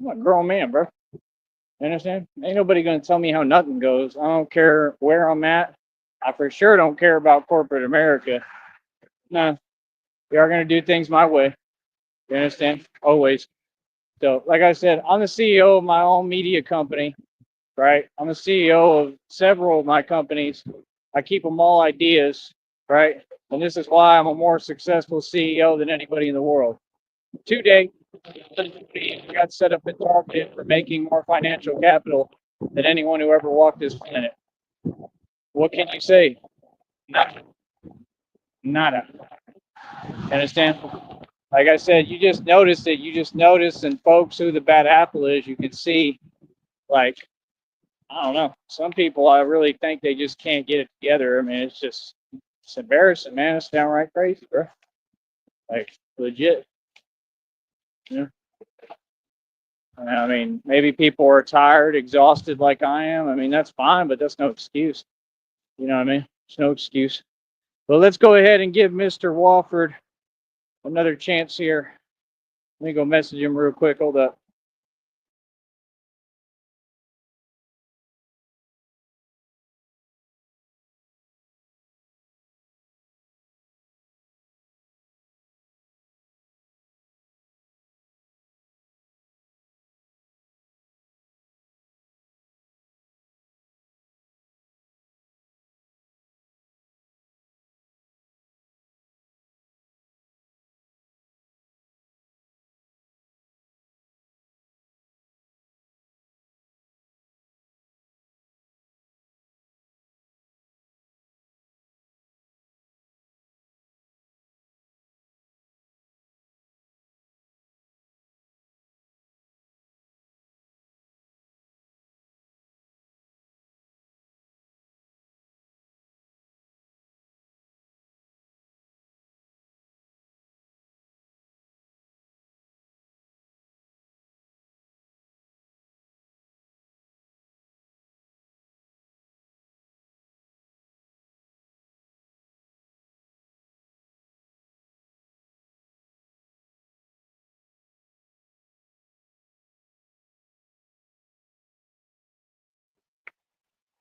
I'm a grown man, bro. You understand? Ain't nobody gonna tell me how nothing goes. I don't care where I'm at. I for sure don't care about corporate America. No, we are gonna do things my way. You understand? Always. So, like I said, I'm the CEO of my own media company, right? I'm the CEO of several of my companies. I keep them all ideas, right? And this is why I'm a more successful CEO than anybody in the world. To date, we got set up and targeted for making more financial capital than anyone who ever walked this planet. What can you say? Nada. Nada. Understand? Like I said, you just noticed it. You just noticed, and folks, who the bad apple is. You can see, like, I don't know. Some people, I really think they just can't get it together. I mean, it's embarrassing, man. It's downright crazy, bro. Like, legit. Yeah. I mean, maybe people are tired, exhausted like I am. I mean, that's fine, but that's no excuse. You know what I mean? It's no excuse. But let's go ahead and give Mr. Walford another chance here. Let me go message him real quick. Hold up.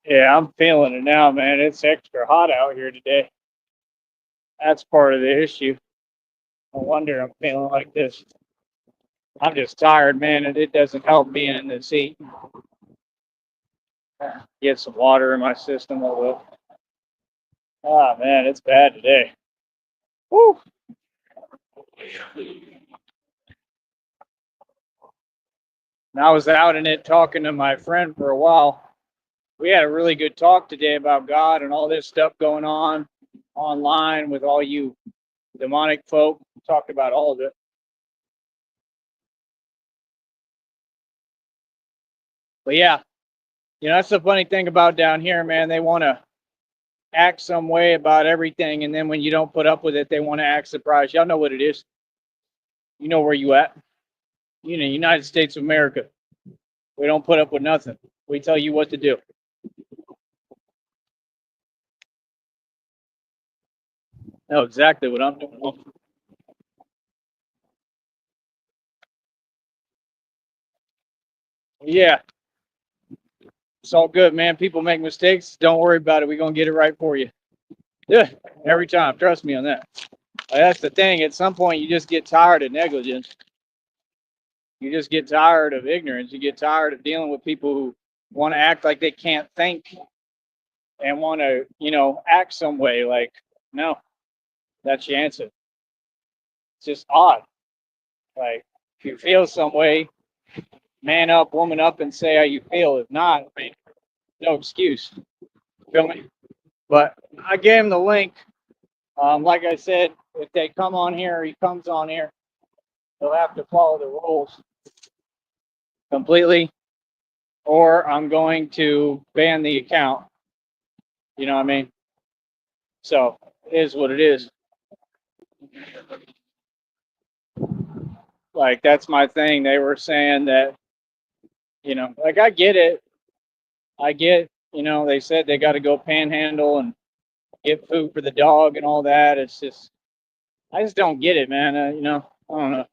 Yeah, I'm feeling it now, man. It's extra hot out here today. That's part of the issue. No wonder I'm feeling like this. I'm just tired, man, and it doesn't help being in this heat. Get some water in my system a little. Ah, man, it's bad today. Woo! And I was out in it talking to my friend for a while. We had a really good talk today about God and all this stuff going on online with all you demonic folk. We talked about all of it. But yeah, that's the funny thing about down here, man. They want to act some way about everything, and then when you don't put up with it, they want to act surprised. Y'all know what it is. You know where you at. United States of America. We don't put up with nothing. We tell you what to do. Know exactly what I'm doing. Yeah, it's all good, man. People make mistakes. Don't worry about it. We're gonna get it right for you. Yeah, every time. Trust me on that. That's the thing. At some point, you just get tired of negligence. You just get tired of ignorance. You get tired of dealing with people who want to act like they can't think and want to, act some way. Like, no, that's your answer. It's just odd. Like, if you feel some way, man up, woman up, and say how you feel. If not, I mean, no excuse. Feel me? But I gave him the link. Like I said, if they come on here, he comes on here, they'll have to follow the rules completely, or I'm going to ban the account. You know what I mean? So it is what it is. Like, that's my thing. They were saying that, like, I get it. I get, they said they got to go panhandle and get food for the dog and all that. It's just, I just don't get it, man. I don't know.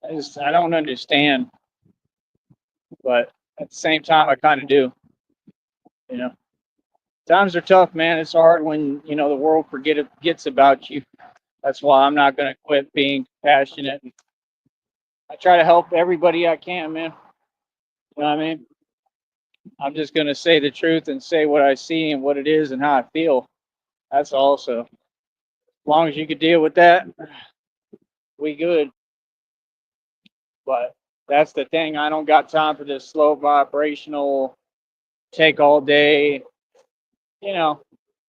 I don't understand. but at the same time, I kind of do. You know, times are tough, man. It's hard when the world forgets about you. That's why I'm not gonna quit being compassionate. I try to help everybody I can, man. You know what I mean? I'm just gonna say the truth and say what I see and what it is and how I feel. That's also. As long as you can deal with that, we good. But that's the thing. I don't got time for this slow vibrational take all day. You know,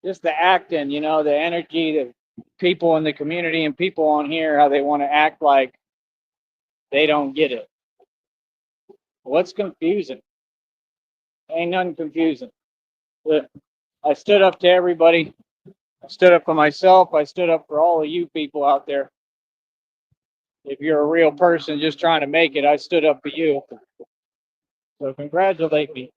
just the acting. The energy that people in the community and people on here, how they want to act like they don't get it. What's confusing? Ain't nothing confusing. But I stood up to everybody. I stood up for myself. I stood up for all of you people out there. If you're a real person just trying to make it, I stood up for you. So congratulate me.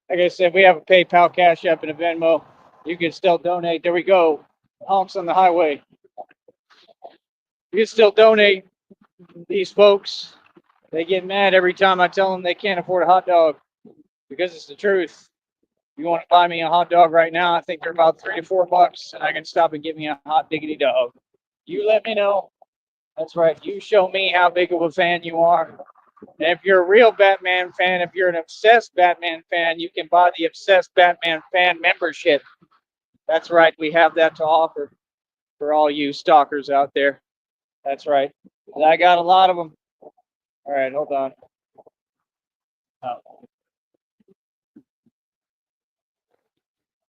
Like I said, we have a PayPal, Cash App, and a Venmo. You can still donate. There we go. Honks on the highway. You can still donate. These folks, they get mad every time I tell them they can't afford a hot dog because it's the truth. You want to buy me a hot dog right now? I think they're about $3 to $4, and I can stop and get me a hot diggity dog. You let me know. That's right. You show me how big of a fan you are. And if you're a real Batman fan, if you're an obsessed Batman fan, you can buy the Obsessed Batman fan membership. That's right. We have that to offer for all you stalkers out there. That's right. And I got a lot of them. All right, hold on. Oh.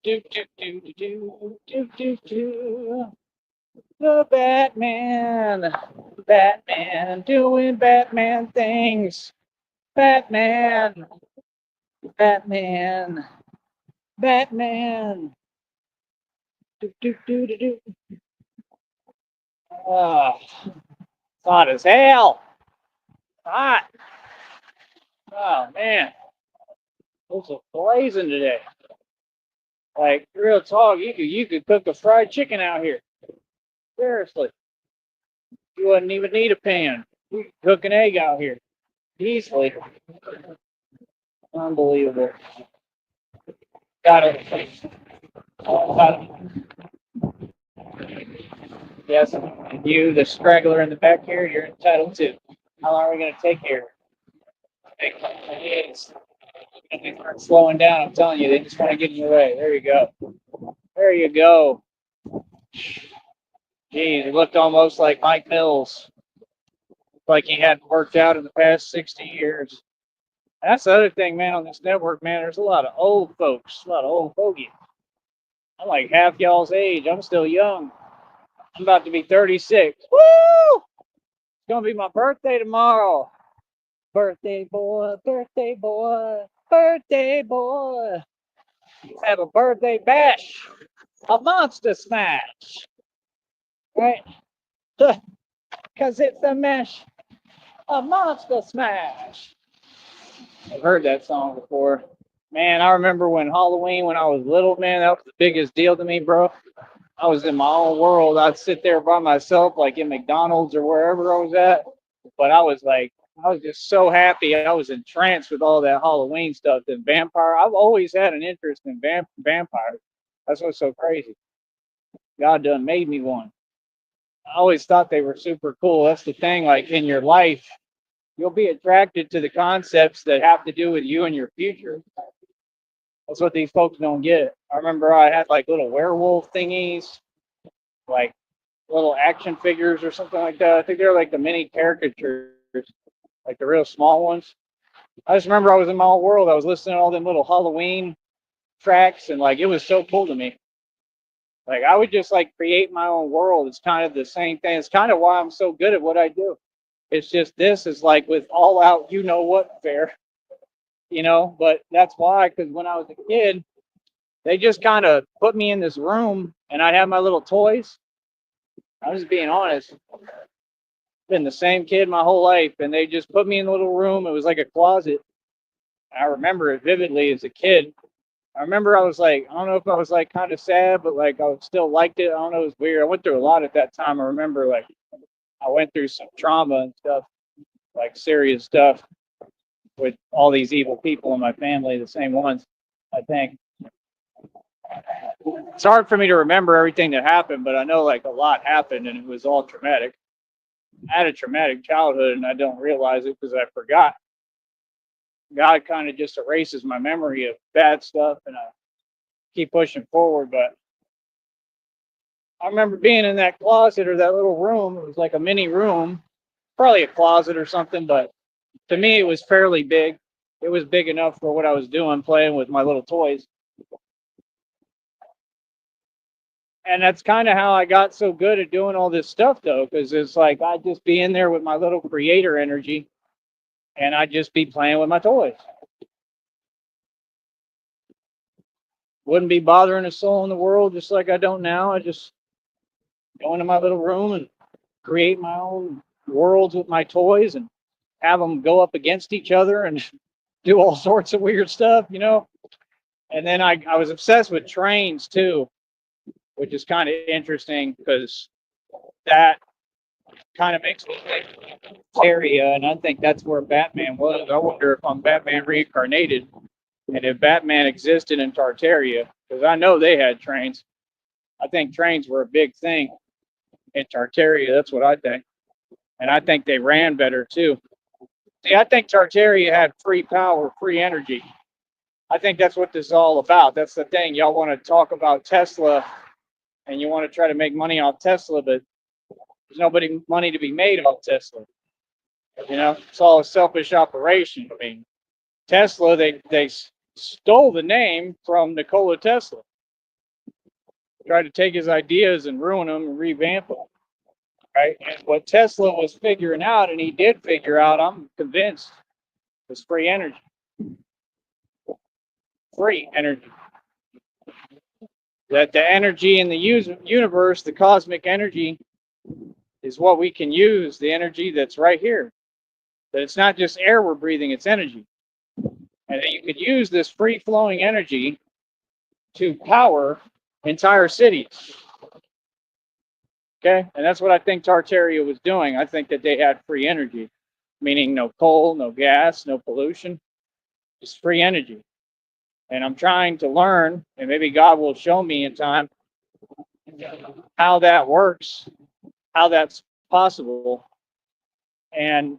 Do, do, do, do, do, do, do, do. The Batman. Batman doing Batman things. Batman. Batman. Batman. Do, do, do, do, do. Oh, hot as hell. Hot. Oh, man. It's blazing today. Like, real talk, you could cook a fried chicken out here. Seriously. You wouldn't even need a pan. You could cook an egg out here. Easily. Unbelievable. Got it. Yes, and you, the straggler in the back here, you're entitled to. How long are we going to take here? It's they start slowing down. I'm telling you, they just want to get in your way. There you go. There you go. Geez, it looked almost like Mike Mills. Like he hadn't worked out in the past 60 years. And that's the other thing, man, on this network, man. There's a lot of old folks, a lot of old fogies. I'm like half y'all's age. I'm still young. I'm about to be 36. Woo! It's going to be my birthday tomorrow. Birthday boy, birthday boy, birthday boy. Let's have a birthday bash, a monster smash, right? Because it's a mash, a monster smash. I've heard that song before. Man, I remember when Halloween, when I was little, man, that was the biggest deal to me, bro. I was in my own world. I'd sit there by myself, like in McDonald's or wherever I was at. But I was just so happy. I was entranced with all that Halloween stuff. And vampire, I've always had an interest in vampires. That's what's so crazy. God done made me one. I always thought they were super cool. That's the thing. Like in your life, you'll be attracted to the concepts that have to do with you and your future. That's what these folks don't get. I remember I had like little werewolf thingies, like little action figures or something like that. I think they're like the mini caricatures, like the real small ones. I just remember I was in my own world. I was listening to all them little Halloween tracks, and like it was so cool to me. Like I would just like create my own world. It's kind of the same thing. It's kind of why I'm so good at what I do. It's just this is like with all out, you know what, fair, But that's why, because when I was a kid, they just kind of put me in this room, and I'd have my little toys. I'm just being honest. Been the same kid my whole life, and they just put me in a little room. It was like a closet. I remember it vividly as a kid. I remember I was like, I don't know if I was like kind of sad, but like I still liked it. I don't know, it was weird. I went through a lot at that time. I remember like I went through some trauma and stuff, like serious stuff. with all these evil people in my family, the same ones, I think. It's hard for me to remember everything that happened, but I know like a lot happened and it was all traumatic. I had a traumatic childhood and I don't realize it because I forgot. God kind of just erases my memory of bad stuff and I keep pushing forward. But I remember being in that closet or that little room. It was like a mini room, probably a closet or something, but to me it was fairly big. It was big enough for what I was doing, playing with my little toys. And that's kind of how I got so good at doing all this stuff, though, because it's like I'd just be in there with my little creator energy and I'd just be playing with my toys. Wouldn't be bothering a soul in the world just like I don't now. I just go into my little room and create my own worlds with my toys and have them go up against each other and do all sorts of weird stuff, you know? And then I was obsessed with trains too, which is kind of interesting because that kind of makes me think Tartaria, and I think that's where Batman was. I wonder if I'm Batman reincarnated, and if Batman existed in Tartaria, because I know they had trains. I think trains were a big thing in Tartaria. That's what I think, and I think they ran better too. See, I think Tartaria had free power, free energy. I think that's what this is all about. That's the thing. Y'all want to talk about Tesla, and you want to try to make money off Tesla, but there's nobody money to be made off Tesla. You know, it's all a selfish operation. I mean, Tesla, they stole the name from Nikola Tesla, tried to take his ideas and ruin them and revamp them. Right. And what Tesla was figuring out, and he did figure out, I'm convinced, was free energy. Free energy. That the energy in the universe, the cosmic energy, is what we can use, the energy that's right here. That it's not just air we're breathing, it's energy. And that you could use this free flowing energy to power entire cities. Okay? And that's what I think Tartaria was doing. I think that they had free energy, meaning no coal, no gas, no pollution, just free energy. And I'm trying to learn, and maybe God will show me in time how that works, how that's possible. And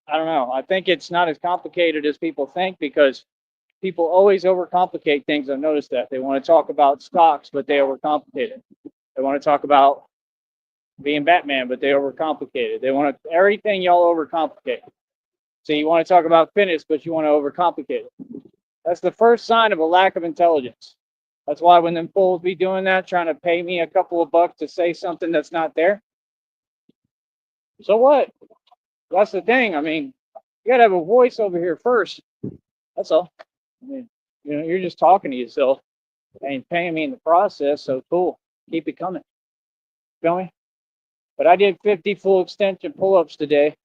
I don't know. I think it's not as complicated as people think because people always overcomplicate things. I've noticed that. They want to talk about stocks, but they overcomplicate it. They want to talk about being Batman, but they overcomplicate it. They want to, everything y'all overcomplicate. So you want to talk about fitness, but you want to overcomplicate it. That's the first sign of a lack of intelligence. That's why when them fools be doing that, trying to pay me a couple of bucks to say something that's not there. So what? That's the thing. I mean, you gotta have a voice over here first. That's all. I mean, you know, you're just talking to yourself and paying me in the process. So cool. Keep it coming. Feel me? But I did 50 full extension pull-ups today,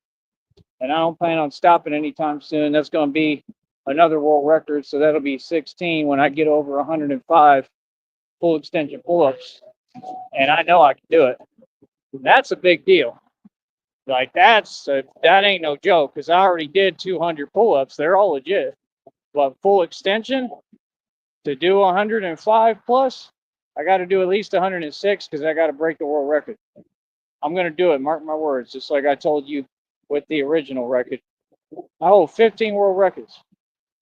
and I don't plan on stopping anytime soon. That's going to be another world record. So that'll be 16 when I get over 105 full extension pull-ups. And I know I can do it. That's a big deal. Like that ain't no joke because I already did 200 pull-ups. They're all legit. But full extension to do 105 plus, I got to do at least 106 because I got to break the world record. I'm going to do it. Mark my words. Just like I told you with the original record. I hold 15 world records.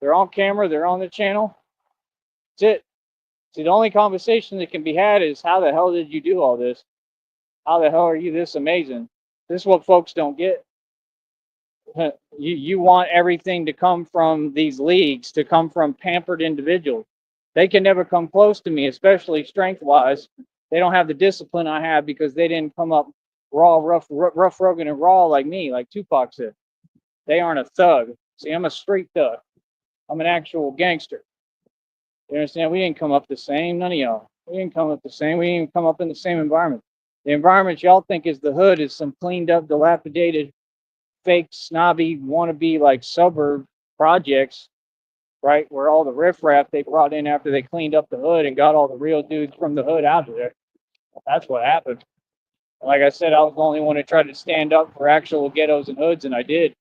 They're on camera. They're on the channel. That's it. See, the only conversation that can be had is how the hell did you do all this? How the hell are you this amazing? This is what folks don't get. You want everything to come from these leagues, to come from pampered individuals. They can never come close to me, especially strength-wise. They don't have the discipline I have because they didn't come up raw, rough, rugged, and raw like me, like Tupac said. They aren't a thug. See, I'm a street thug. I'm an actual gangster. You understand? We didn't come up the same. None of y'all. We didn't come up the same. We didn't come up in the same environment. The environment y'all think is the hood is some cleaned up, dilapidated, fake, snobby, wannabe like suburb projects, right? Where all the riffraff they brought in after they cleaned up the hood and got all the real dudes from the hood out of there. That's what happened. Like I said, I was the only one who tried to stand up for actual ghettos and hoods, and I did.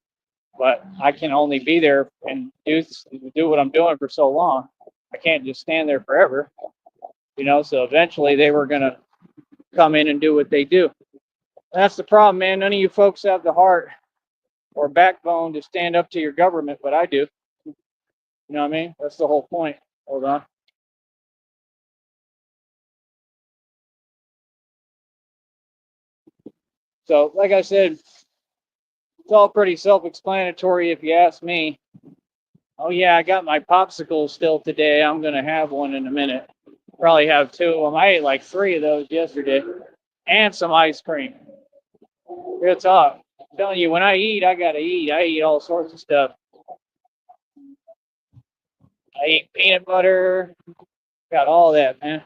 but I can only be there and do what I'm doing for so long. I can't just stand there forever, you know. So eventually they were gonna come in and do what they do. That's the problem, man. None of you folks have the heart or backbone to stand up to your government, but I do. You know what I mean? That's the whole point. Hold on. So, like I said, it's all pretty self-explanatory if you ask me. Oh yeah, I got my popsicles still today. I'm gonna have one in a minute. Probably have two of them. I ate like 3 of those yesterday, and some ice cream. Real talk. I'm telling you, when I eat, I gotta eat. I eat all sorts of stuff. I eat peanut butter. Got all that, man.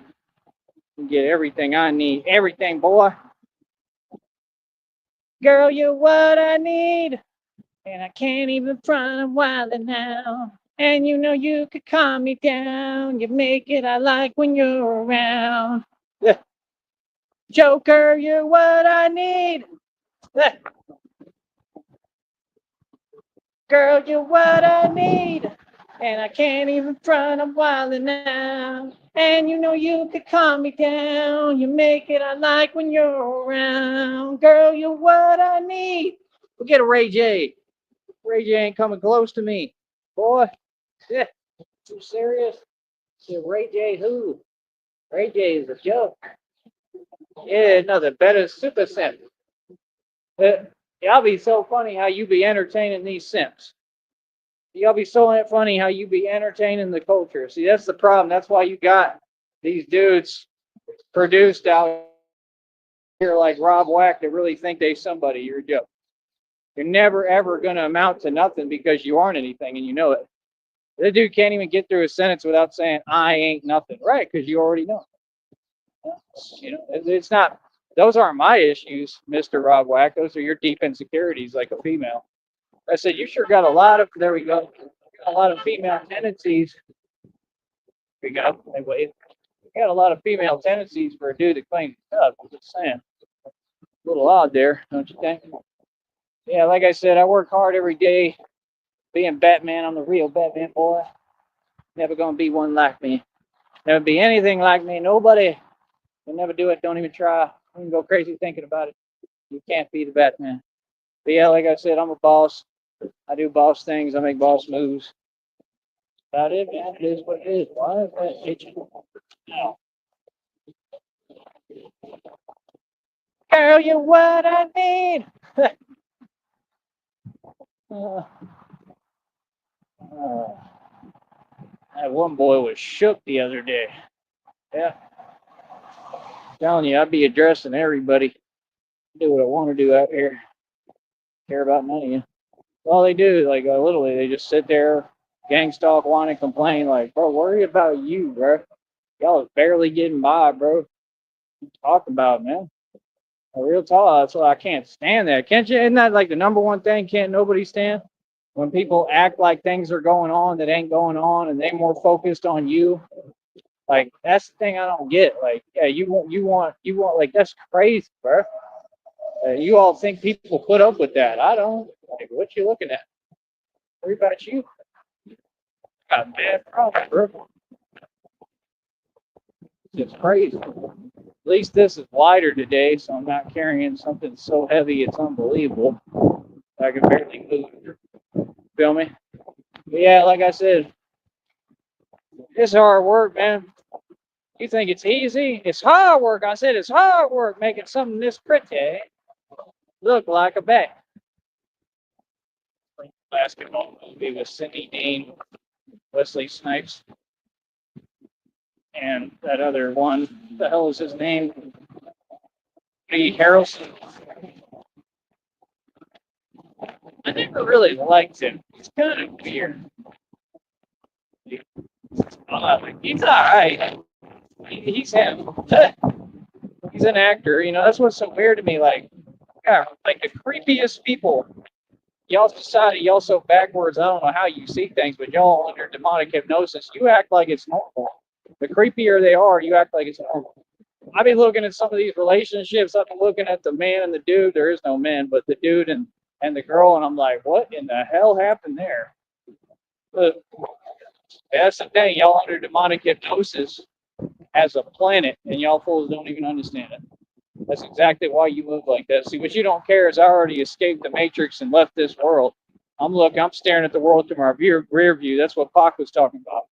Get everything I need. Everything, boy. Girl, you're what I need. And I can't even front a while now. And you know you could calm me down. You make it I like when you're around. Joker, you're what I need. Girl, you're what I need. And I can't even front a while now. And you know you could calm me down. You make it I like when you're around. Girl, you're what I need. We'll get a Ray J. Ray J ain't coming close to me. Boy, yeah, too serious. Yeah, Ray J who? Ray J is a joke. Yeah, nothing better. Super simp. Y'all be so funny how you be entertaining these simps. Y'all be so funny how you be entertaining the culture. See, that's the problem. That's why you got these dudes produced out here like Rob Wack that really think they somebody. You're a joke. You're never ever gonna amount to nothing because you aren't anything and you know it. That dude can't even get through a sentence without saying I ain't nothing, right? Because you already know. You know, it's not. Those aren't my issues, Mr. Rob Wack. Those are your deep insecurities, like a female. I said you sure got a lot of. There we go. A lot of female tendencies. We go. Anyway, you got a lot of female tendencies for a dude that claims he's tough. I'm just saying. A little odd there, don't you think? Yeah, like I said, I work hard every day. Being Batman, I'm the real Batman boy. Never gonna be one like me. Never be anything like me. Nobody can never do it. Don't even try. Don't even go crazy thinking about it. You can't be the Batman. But yeah, like I said, I'm a boss. I do boss things. I make boss moves. About it, man. It is what it is. Why is that itching? No. Girl, you're what I need. uh, that one boy was shook the other day. Yeah. Telling you, I'd be addressing everybody. Do what I want to do out here. Care about none of you. All they do, like literally, they just sit there, gang stalk, whine, and complain. Like, bro, worry about you, bro. Y'all is barely getting by, bro. Talk about, man. A real talk. That's why I can't stand that. Can't you? Isn't that like the number one thing? Can't nobody stand when people act like things are going on that ain't going on, and they more focused on you. Like that's the thing I don't get. Like, yeah, you want. Like that's crazy, bro. You all think people put up with that? I don't. Like, what you looking at? Worry about you. Got a bad problem, bro. It's crazy. At least this is lighter today, so I'm not carrying something so heavy it's unbelievable. I can barely move. Feel me? But yeah, like I said, it's hard work, man. You think it's easy? It's hard work. I said it's hard work making something this pretty look like a bat. Basketball movie with Cindy Dean, Wesley Snipes, and that other one. What the hell is his name? Lee Harrelson. I never really liked him. He's kind of weird. He's all right. He's him. He's an actor. You know, that's what's so weird to me. Like, yeah, like the creepiest people. Y'all society, y'all so backwards. I don't know how you see things, but y'all under demonic hypnosis, you act like it's normal. The creepier they are, you act like it's normal. I've been looking at some of these relationships. I've been looking at the man and the dude. There is no man, but the dude and and the girl, and I'm like, what in the hell happened there? But that's the thing, y'all under demonic hypnosis as a planet, and y'all fools don't even understand it. That's exactly why you move like that. See, what you don't care is I already escaped the matrix and left this world. I'm staring at the world through my rear view. That's what Pac was talking about.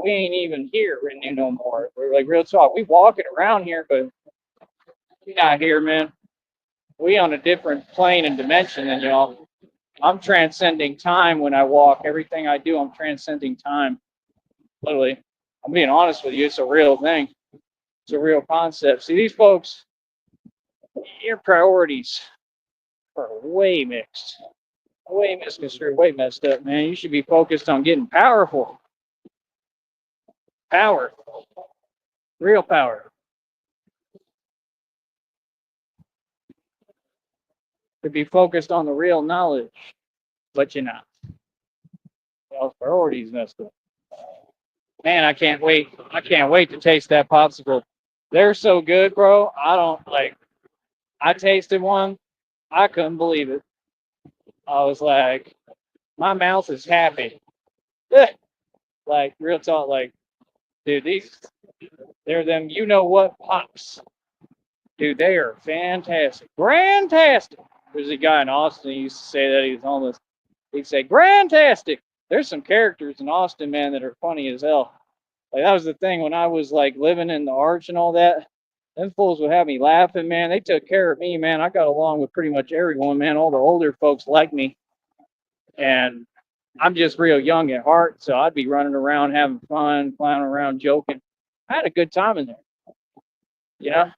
We ain't even here no more. We're like, real talk. We walking around here, but we not here, man. We on a different plane and dimension than y'all. I'm transcending time when I walk. Everything I do, I'm transcending time. Literally. I'm being honest with you. It's a real thing. It's a real concept. See, these folks, your priorities are way mixed, way misconstrued, way messed up, man. You should be focused on getting powerful. Power. Real power. To be focused on the real knowledge, but you're not. Y'all's priorities messed up. Man, I can't wait. I can't wait to taste that popsicle. They're so good, bro. I tasted one. I couldn't believe it. I was like, my mouth is happy. Like, real talk, like, dude, they're them, you know what, pops. Dude, they are fantastic. Grantastic. There's a guy in Austin, he used to say that he was homeless. He'd say, Grantastic. There's some characters in Austin, man, that are funny as hell. Like, that was the thing when I was like living in the arch and all that. Them fools would have me laughing, man. They took care of me, man. I got along with pretty much everyone, man. All the older folks like me. And I'm just real young at heart, so I'd be running around having fun, clowning around, joking. I had a good time in there. You know,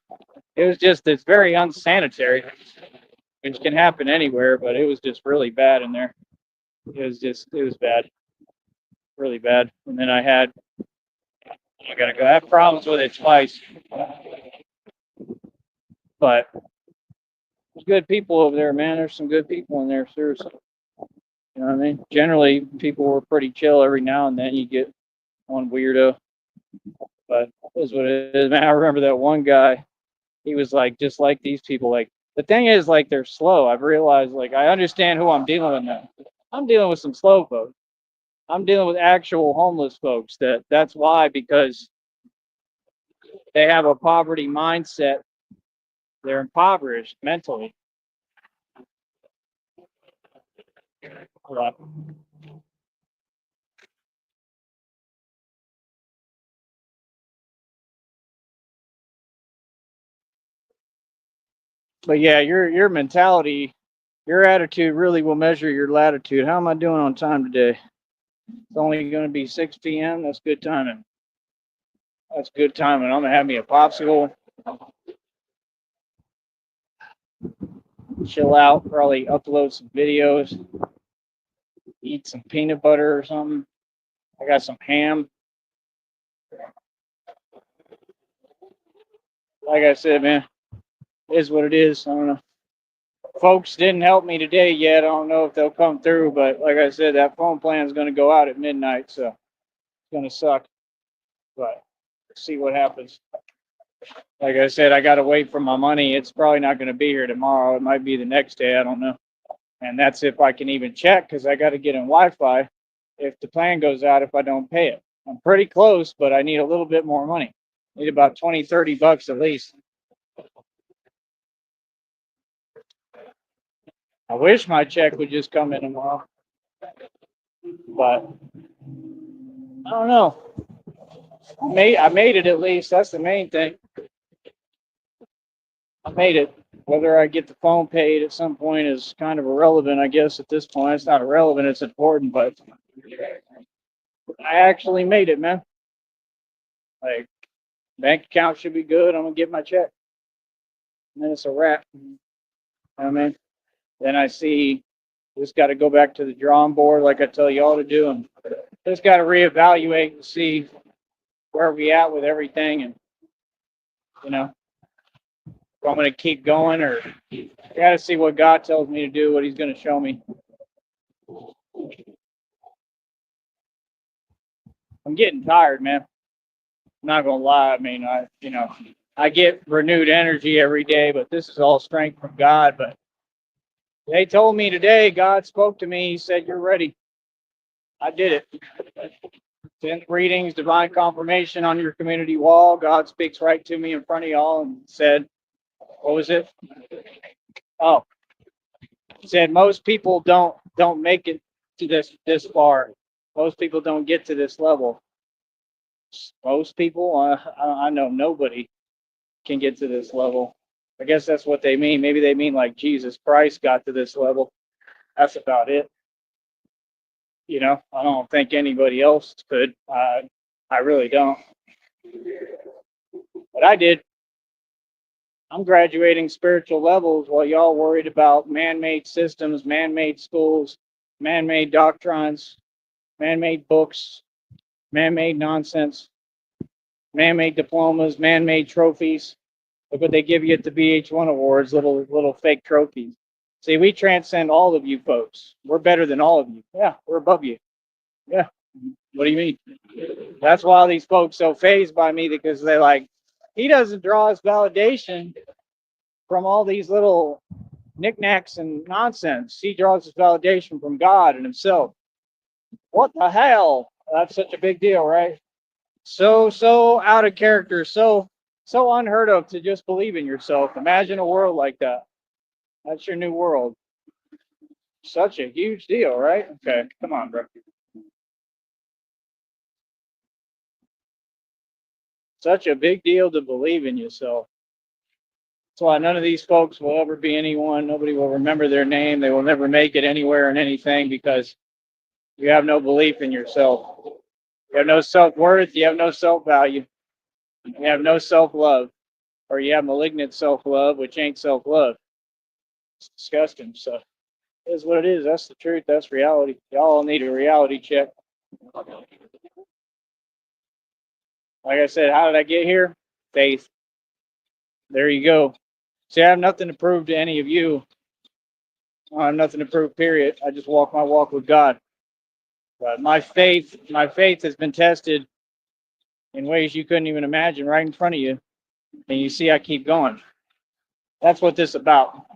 it was just it's very unsanitary, which can happen anywhere, but it was just really bad in there. It was bad, really bad. And then I gotta go. I have problems with it twice, but there's good people over there, man. There's some good people in there, seriously. You know what I mean? Generally, people were pretty chill. Every now and then, you get one weirdo, but it is what it is, man. I remember that one guy. He was like, just like these people. Like the thing is, like they're slow. I've realized, like I understand who I'm dealing with now. I'm dealing with some slow folks. I'm dealing with actual homeless folks. That's why, because they have a poverty mindset. They're impoverished mentally. But yeah, your mentality, your attitude really will measure your latitude. How am I doing on time today? It's only going to be 6 p.m. That's good timing. That's good timing. I'm gonna have me a popsicle, chill out, probably upload some videos, eat some peanut butter or something. I got some ham. Like I said, man, it is what it is. I don't know. Folks didn't help me today yet. I don't know if they'll come through, but like I said, that phone plan is going to go out at midnight, so it's going to suck. But see what happens. Like I said, I got to wait for my money. It's probably not going to be here tomorrow. It might be the next day. I don't know. And that's if I can even check, because I got to get in Wi-Fi if the plan goes out if I don't pay it. I'm pretty close, but I need a little bit more money. I need about 20, 30 bucks at least. I wish my check would just come in tomorrow, but I don't know. I made it at least. That's the main thing. I made it. Whether I get the phone paid at some point is kind of irrelevant, I guess, at this point. It's not irrelevant, it's important, but I actually made it, man. Like, bank account should be good. I'm going to get my check. And then it's a wrap. You know what I mean? Then I see just got to go back to the drawing board like I tell y'all to do, and just got to reevaluate and see where we at with everything, and you know, if I'm going to keep going, or got to see what God tells me to do, what He's going to show me. I'm getting tired, man. I'm not going to lie. I mean, I get renewed energy every day, but this is all strength from God. But They told me today, God spoke to me. He said, "You're ready." I did it. 10th readings, divine confirmation on your community wall. God speaks right to me in front of y'all and said, what was it? Oh, he said most people don't make it to this far. Most people don't get to this level. Most people, I know nobody can get to this level. I guess that's what they mean. Maybe they mean like Jesus Christ got to this level. That's about it. I don't think anybody else could. I really don't. But I did. I'm graduating spiritual levels while y'all worried about man-made systems, man-made schools, man-made doctrines, man-made books, man-made nonsense, man-made diplomas, man-made trophies. Look what they give you at the VH1 Awards, little fake trophies. See, we transcend all of you folks. We're better than all of you. Yeah, we're above you. Yeah. What do you mean? That's why these folks so fazed by me, because they're like, he doesn't draw his validation from all these little knickknacks and nonsense. He draws his validation from God and himself. What the hell? That's such a big deal, right? So out of character, so unheard of to just believe in yourself. Imagine a world like that. That's your new world. Such a huge deal, right? Okay, come on, bro. Such a big deal to believe in yourself. That's why none of these folks will ever be anyone. Nobody will remember their name. They will never make it anywhere in anything, because you have no belief in yourself. You have no self-worth. You have no self-value. You have no self-love. Or you have malignant self-love, which ain't self-love. It's disgusting. So it is what it is. That's the truth. That's reality. Y'all need a reality check. Like I said, how did I get here? Faith. There you go. See, I have nothing to prove to any of you. I have nothing to prove, period. I just walk my walk with God. But my faith has been tested in ways you couldn't even imagine, right in front of you. And you see I keep going. That's what this is about.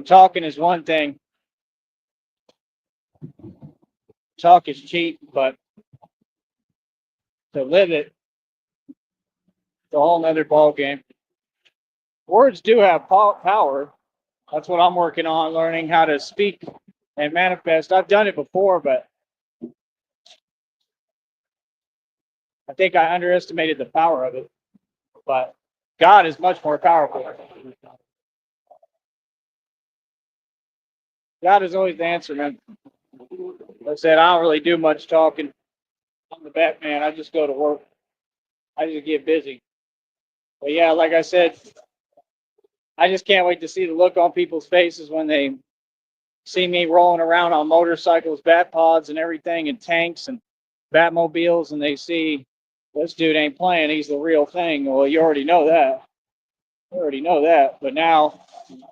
Talking is one thing. Talk is cheap, but to live it, it's a whole nother ball game. Words do have power. That's what I'm working on, learning how to speak and manifest. I've done it before, but I think I underestimated the power of it. But God is much more powerful. God is always the answer, man. Like I said, I don't really do much talking. I'm the Batman. I just go to work. I just get busy. But yeah, like I said, I just can't wait to see the look on people's faces when they see me rolling around on motorcycles, bat pods, and everything, and tanks and Batmobiles, and they see this dude ain't playing. He's the real thing. Well, you already know that. You already know that. But now you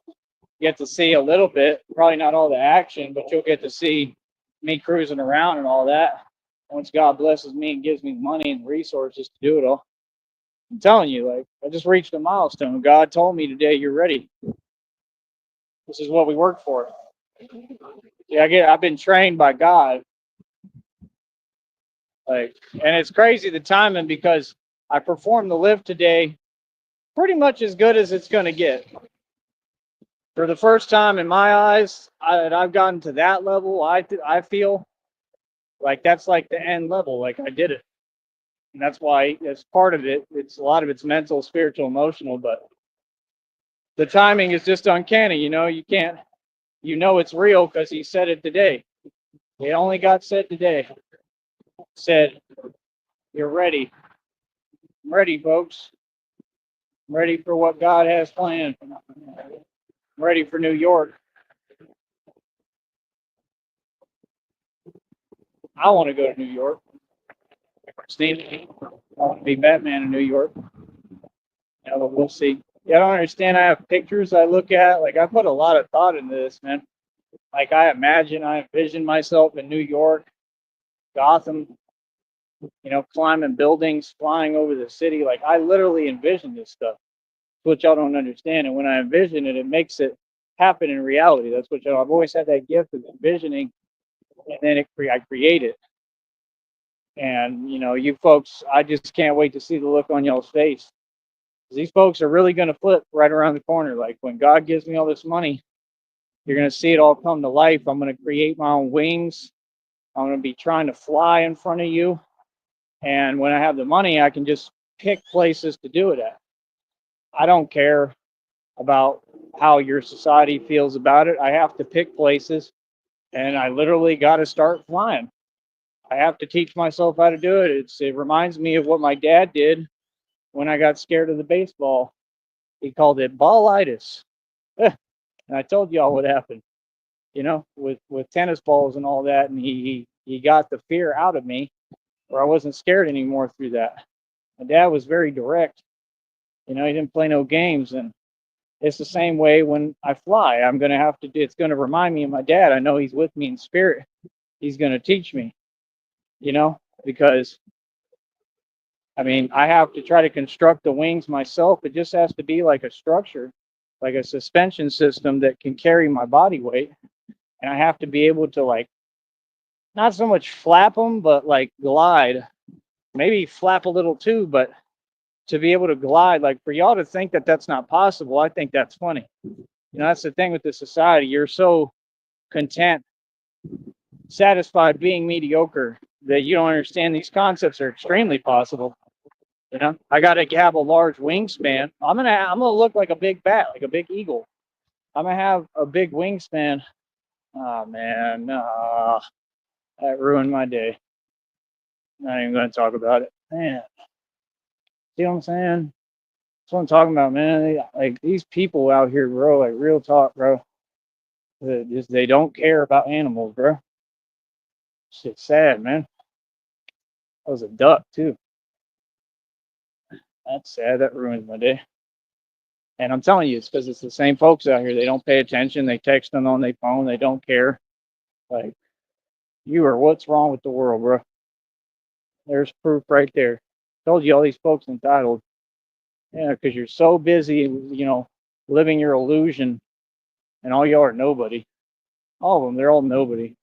get to see a little bit, probably not all the action, but you'll get to see me cruising around and all that. Once God blesses me and gives me money and resources to do it all. I'm telling you, like, I just reached a milestone. God told me today, you're ready. This is what we work for. Yeah, I've been trained by God. And it's crazy the timing, because I performed the lift today pretty much as good as it's going to get. For the first time in my eyes, I've gotten to that level. I feel like that's like the end level. Like I did it. And that's why it's part of it. It's a lot of it's mental, spiritual, emotional, but the timing is just uncanny. You can't, it's real because he said it today. It only got said today. Said, you're ready. I'm ready, folks. I'm ready for what God has planned. I'm ready for New York. I want to go to New York. Steve, I want to be Batman in New York. Yeah, but we'll see. Yeah, I don't understand. I have pictures I look at. Like, I put a lot of thought into this, man. Like, I envision myself in New York, Gotham, climbing buildings, flying over the city. Like I literally envision this stuff, which y'all don't understand. And when I envision it, it makes it happen in reality. That's what I've always had, that gift of envisioning, and then I create it. And you folks, I just can't wait to see the look on y'all's face. These folks are really going to flip right around the corner. Like when God gives me all this money, you're going to see it all come to life. I'm going to create my own wings. I'm going to be trying to fly in front of you. And when I have the money, I can just pick places to do it at. I don't care about how your society feels about it. I have to pick places, and I literally got to start flying. I have to teach myself how to do it. It reminds me of what my dad did when I got scared of the baseball. He called it ballitis. And I told y'all what happened, with tennis balls and all that. And he got the fear out of me, where I wasn't scared anymore through that. My dad was very direct. He didn't play no games. And it's the same way when I fly. It's going to remind me of my dad. I know he's with me in spirit. He's going to teach me, because I have to try to construct the wings myself. It just has to be like a structure, like a suspension system that can carry my body weight. And I have to be able to, like, not so much flap them, but like glide, maybe flap a little too, but to be able to glide, like for y'all to think that that's not possible, I think that's funny. That's the thing with the society. You're so content, satisfied being mediocre, that you don't understand these concepts are extremely possible. I got to have a large wingspan. I'm gonna look like a big bat, like a big eagle. I'm gonna have a big wingspan. Oh man, that ruined my day. Not even gonna talk about it, man. See what I'm saying? That's what I'm talking about, man. Like these people out here, bro. Like real talk, bro. They don't care about animals, bro. Shit's sad, man. That was a duck too. That's sad. That ruins my day. And I'm telling you, it's because it's the same folks out here. They don't pay attention. They text them on their phone. They don't care. Like, you are what's wrong with the world, bro. There's proof right there. Told you all these folks entitled. Yeah, because you're so busy, living your illusion, and all y'all are nobody. All of them, they're all nobody.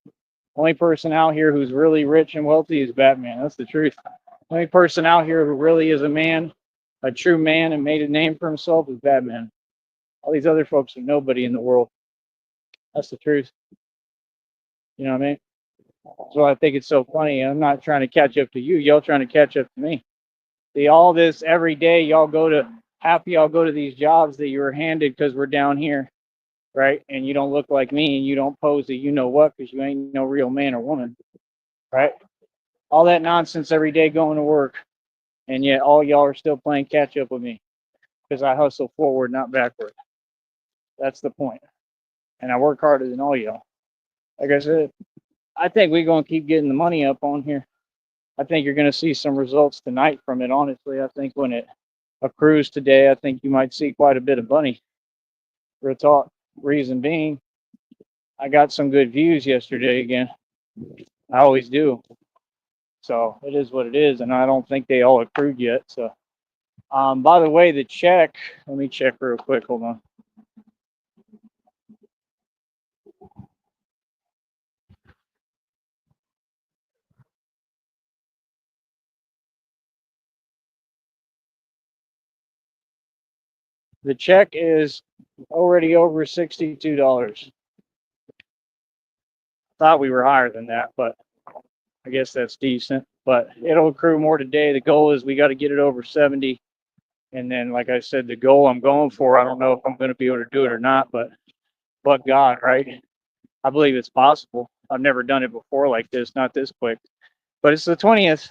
Only person out here who's really rich and wealthy is Batman. That's the truth. Only person out here who really is a man, a true man, and made a name for himself is Batman. All these other folks are nobody in the world. That's the truth. You know what I mean? So I think it's so funny. I'm not trying to catch up to you. Y'all trying to catch up to me. See, all this every day, y'all go to these jobs that you were handed because we're down here, right? And you don't look like me, and you don't pose a what, because you ain't no real man or woman, right? All that nonsense every day going to work, and yet all y'all are still playing catch up with me because I hustle forward, not backward. That's the point. And I work harder than all y'all. Like I said, I think we're going to keep getting the money up on here. I think you're going to see some results tonight from it, honestly. I think when it accrues today, I think you might see quite a bit of money. Real talk. Reason being, I got some good views yesterday again. I always do. So it is what it is, and I don't think they all accrued yet. So, by the way, the check, let me check real quick. Hold on. The check is already over $62. Thought we were higher than that, but I guess that's decent. But it'll accrue more today. The goal is we got to get it over 70. And then, like I said, the goal I'm going for, I don't know if I'm going to be able to do it or not, but God, right? I believe it's possible. I've never done it before like this, not this quick. But it's the 20th.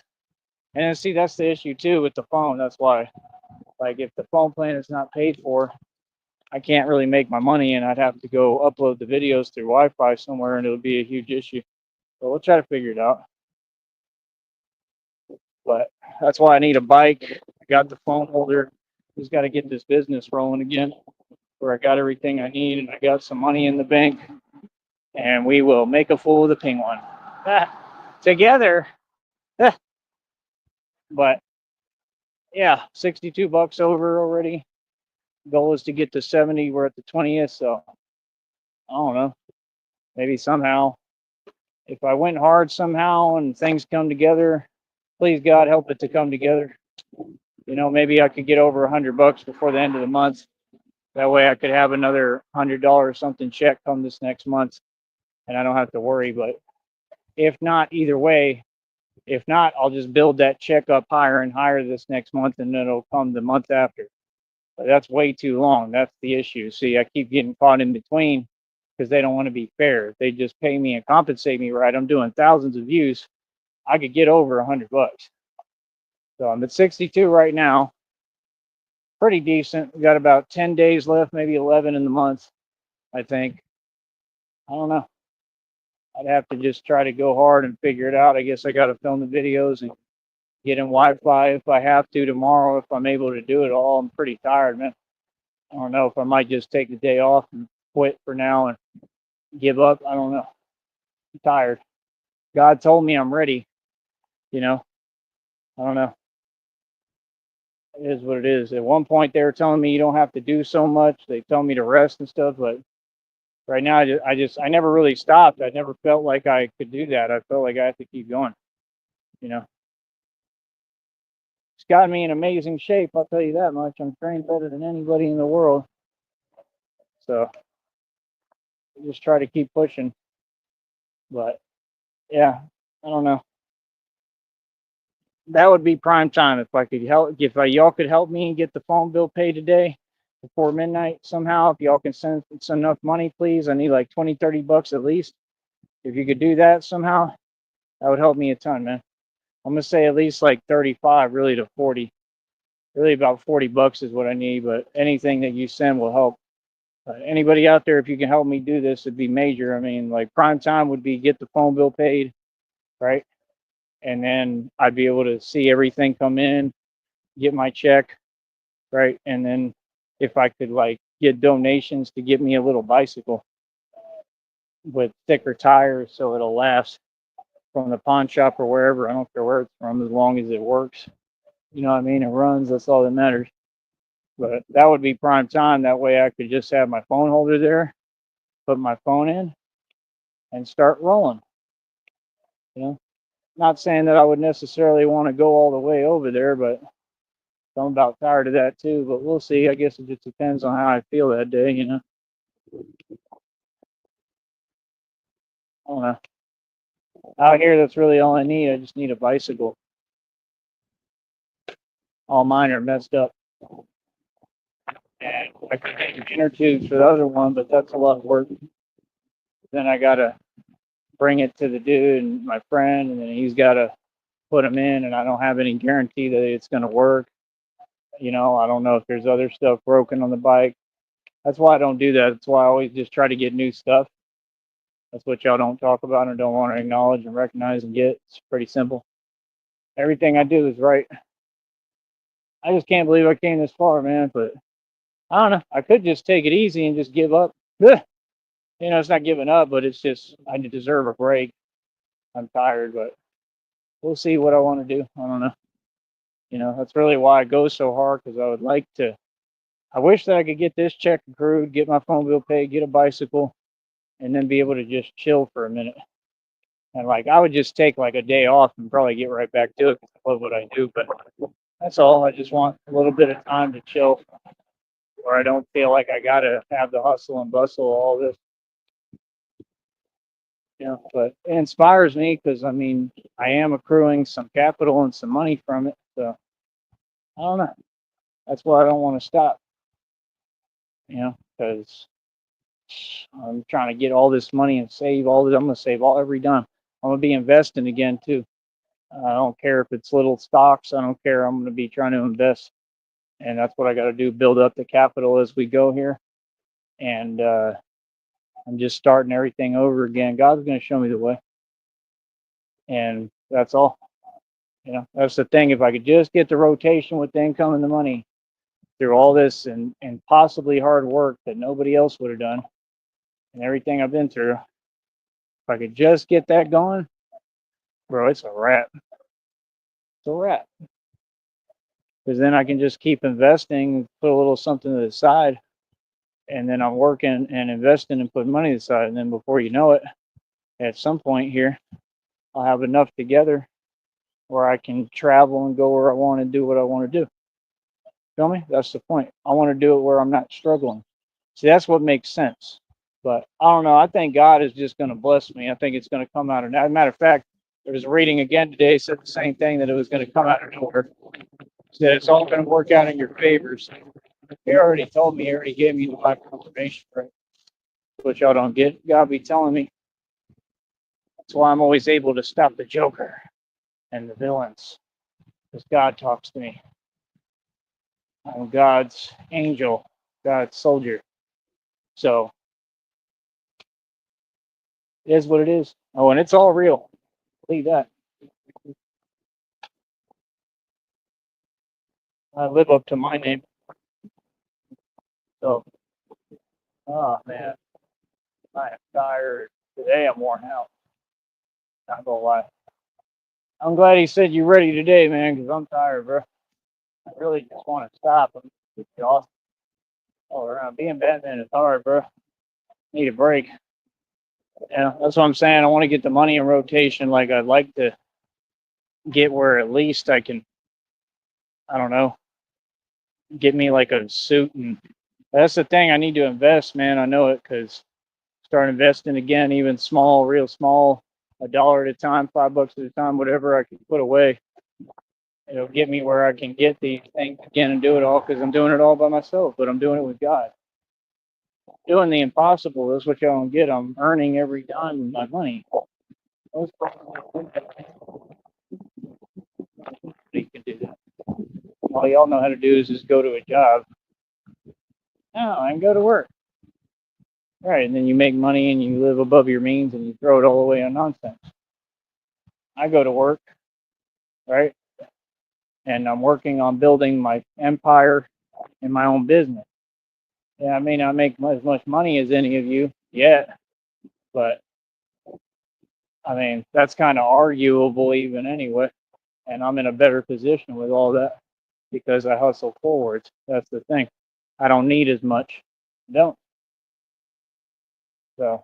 And then, see, that's the issue too with the phone. That's why, like, if the phone plan is not paid for, I can't really make my money, and I'd have to go upload the videos through Wi-Fi somewhere, and it would be a huge issue. But we'll try to figure it out. But that's why I need a bike. I got the phone holder. Just got to get this business rolling again, where I got everything I need, and I got some money in the bank, and we will make a fool of the penguin together. But yeah, 62 bucks over already. Goal is to get to 70. We're at the 20th, so I don't know. Maybe somehow, if I went hard somehow and things come together, please God help it to come together. Maybe I could get over $100 before the end of the month. That way I could have another $100 something check come this next month, and I don't have to worry. But if not, either way, if not, I'll just build that check up higher and higher this next month, and then it'll come the month after. But that's way too long. That's the issue. See, I keep getting caught in between because they don't want to be fair. If they just pay me and compensate me right, I'm doing thousands of views. I could get over $100. So I'm at 62 right now. Pretty decent. We got about 10 days left, maybe 11 in the month, I think. I don't know. I'd have to just try to go hard and figure it out. I guess I got to film the videos and get in Wi-Fi if I have to tomorrow, if I'm able to do it all. I'm pretty tired, man. I don't know if I might just take the day off and quit for now and give up. I don't know. I'm tired. God told me I'm ready. I don't know. It is what it is. At one point, they were telling me you don't have to do so much. They tell me to rest and stuff, but right now, I never really stopped. I never felt like I could do that. I felt like I had to keep going. It's got me in amazing shape. I'll tell you that much. I'm trained better than anybody in the world. So I just try to keep pushing. But yeah, I don't know. That would be prime time if I could help. If y'all could help me get the phone bill paid today before midnight somehow. If y'all can send enough money, please. I need like 20, 30 bucks at least. If you could do that somehow, that would help me a ton, man. I'm gonna say at least like 35, really to 40. Really about 40 bucks is what I need, but anything that you send will help. Anybody out there, if you can help me do this, it'd be major. I mean, like prime time would be get the phone bill paid, right? And then I'd be able to see everything come in, get my check, right? And then if I could like get donations to get me a little bicycle with thicker tires so it'll last from the pawn shop or wherever. I don't care where it's from, as long as it works. You know what I mean? It runs. That's all that matters. But that would be prime time. That way I could just have my phone holder there, put my phone in, and start rolling. Not saying that I would necessarily want to go all the way over there, but I'm about tired of that too. But we'll see. I guess it just depends on how I feel that day. I don't know. Out here, that's really all I need. I just need a bicycle. All mine are messed up. And I could get inner tubes for the other one, but that's a lot of work. Then I gotta bring it to the dude and my friend, and then he's gotta put them in, and I don't have any guarantee that it's gonna work. I don't know if there's other stuff broken on the bike. That's why I don't do that. That's why I always just try to get new stuff. That's what y'all don't talk about and don't want to acknowledge and recognize and get. It's pretty simple. Everything I do is right. I just can't believe I came this far, man. But I don't know. I could just take it easy and just give up. It's not giving up, but it's just I deserve a break. I'm tired, but we'll see what I want to do. I don't know. That's really why I go so hard, because I would like to. I wish that I could get this check accrued, get my phone bill paid, get a bicycle, and then be able to just chill for a minute. And like I would just take like a day off and probably get right back to it because I love what I do. But that's all. I just want a little bit of time to chill, where I don't feel like I gotta have the hustle and bustle of all this. But it inspires me because I mean I am accruing some capital and some money from it. So I don't know. That's why I don't want to stop. Because I'm trying to get all this money and save all this. I'm gonna save every dime. I'm gonna be investing again too. I don't care if it's little stocks. I don't care. I'm gonna be trying to invest, and that's what I got to do. Build up the capital as we go here, and I'm just starting everything over again. God's gonna show me the way, and that's all. That's the thing. If I could just get the rotation with the income and the money through all this and possibly hard work that nobody else would have done, and everything I've been through, if I could just get that going, bro, it's a wrap. It's a wrap. because then I can just keep investing, put a little something to the side, and then I'm working and investing and putting money to the side. And then before you know it, at some point here, I'll have enough together where I can travel and go where I want and do what I want to do. Feel me? That's the point. I want to do it where I'm not struggling. See, that's what makes sense. But I don't know. I think God is just going to bless me. I think it's going to come out of that. As a matter of fact, there was a reading again today, said the same thing, that it was going to come out of nowhere. Said it's all going to work out in your favors. He already told me, he already gave me the life confirmation, right? Which y'all don't get. God be telling me. That's why I'm always able to stop the Joker and the villains. Because God talks to me. I'm God's angel, God's soldier. So it is what it is. Oh, and it's all real. Believe that. I live up to my name. So, oh man, I am tired. Today I'm worn out. Not gonna lie. I'm glad he said you're ready today, man, because I'm tired, bro. I really just want to stop. I'm exhausted all around. Being Batman is hard, bro. Need a break. Yeah, that's what I'm saying. I want to get the money in rotation. Like, I'd like to get where at least I can, I don't know, get me like a suit. And that's the thing. I need to invest, man. I know it, because start investing again, even small, real small, $1 at a time, $5 at a time, whatever I can put away. It'll get me where I can get these things again and do it all, because I'm doing it all by myself, but I'm doing it with God. Doing the impossible. That's what y'all don't get. I'm earning every dime of my money. Most you can do that. All y'all know how to do is just go to a job. No, and go to work. Right, and then you make money and you live above your means and you throw it all away on nonsense. I go to work, right? And I'm working on building my empire in my own business. Yeah, I may not make as much money as any of you yet, but I mean, that's kind of arguable even anyway. And I'm in a better position with all that because I hustle forwards. That's the thing. I don't need as much. I don't. So,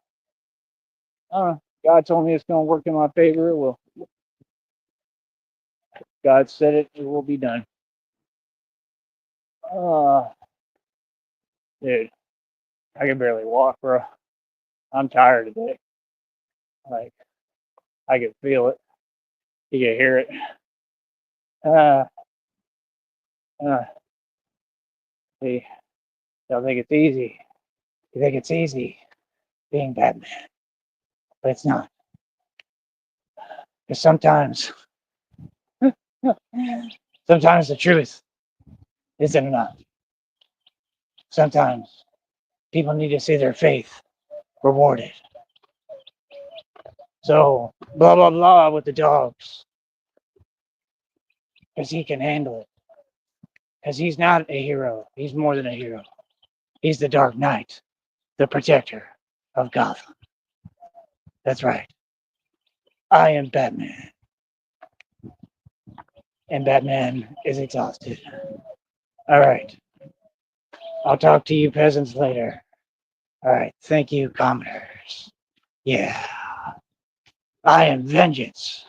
I don't know. God told me it's going to work in my favor. It will. God said it. It will be done. Dude, I can barely walk, bro. I'm tired today. Like, I can feel it. You can hear it. Uh, uh, see, y'all think it's easy. You think it's easy being Batman, but it's not. Because sometimes the truth isn't enough. Sometimes people need to see their faith rewarded. So, blah, blah, blah with the dogs. Because he can handle it. Because he's not a hero. He's more than a hero. He's the Dark Knight, the protector of Gotham. That's right. I am Batman. And Batman is exhausted. All right. I'll talk to you peasants later. All right. Thank you, commoners. Yeah. I am vengeance.